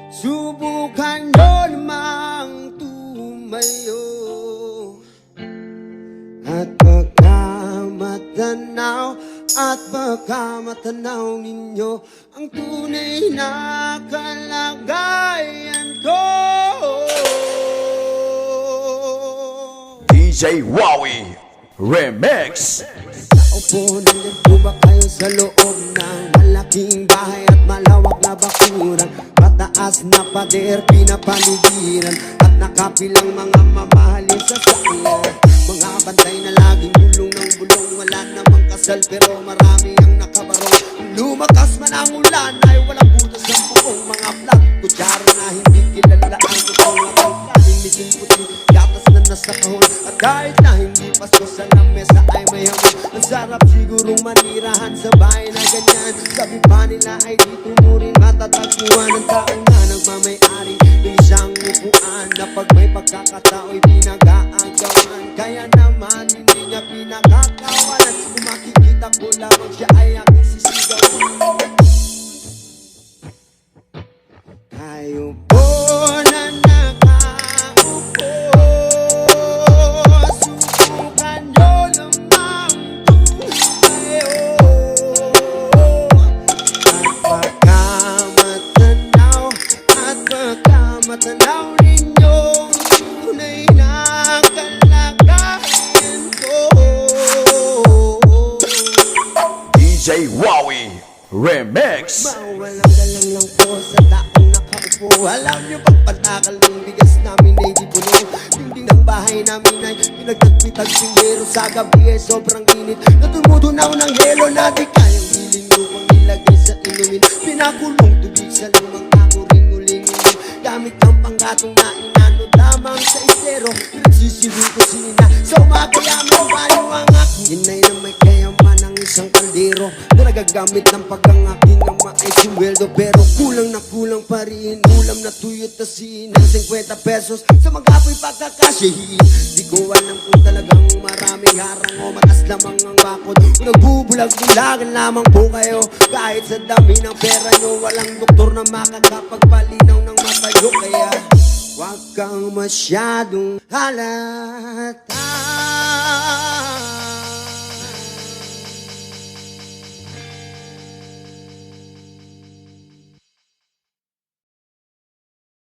Subukan nyo namang tumayo at pagkamatanaw ninyo ang tunay na kalagayan ko. DJ Wowie Remix. Upo, nandiyan po ba kayo sa loob ng malaking bahay at malawak na bakuran? Mataas na pader, pinapaligiran at nakapilang mga mamahalin sa sakyan. Mga bantay na laging bulong ng bulong, wala namang kasal pero marami ang nakabarong. Lumakas man ang ulan ay walang butas ng bukong. Mga flat, kutsara na hindi kilala ang totoong akong kaling mising puti, gatas na nasa kahon. At kahit na hindi pasko sa lamesa ay may hamon. Ang sarap sigurong manirahan sa bahay na ganyan. Sabi pa nila ay di tumurin matatagpuan ang taong na nagmamay-ari ng isang upuan na pag may pagkakatao'y pinag-aagawan. Kaya naman hindi niya pinagkakawalan. Kung makikita ko lamang siya ay aking sisigawan. Kayo po na nakaupo, subukan nyo lamang tumayo at pagkamatanaw ninyo ang tunay na kalagayan ko. DJ Wowie Remix. Mawalang galang lang po sa taong nakaupo. Alam nyo bang panakal ng bigas namin ay di puno? Dingding ng bahay namin ay pinagtagpitag-sing hero. Sa gabi ay sobrang init na tumutunaw ng helo na di kayang hiling lupang nilagay sa inumin. Pinakulong tubig sa lumang ako ring-ulingin. Gamit ang panggatong na inanod lamang sa estero. Pinagsisiluin ko sinina sa umagayaman paano ang ako. Inay na may kayaman ang isang kaldero na nagagamit ng pagkangaking ng maay sumweldo. Pero kulang na kulang pa rin ulam na tuyot asin ng 50 pesos sa magapoy pagkakasyahin. Di ko alam kung talagang maraming harang o matas lamang ang bakod. Kung nagbubulag-bulagan lamang po kayo, kahit sa dami ng pera nyo, walang doktor na makakapagpalinaw ng mata nyo. Kaya wag kang masyadong halata.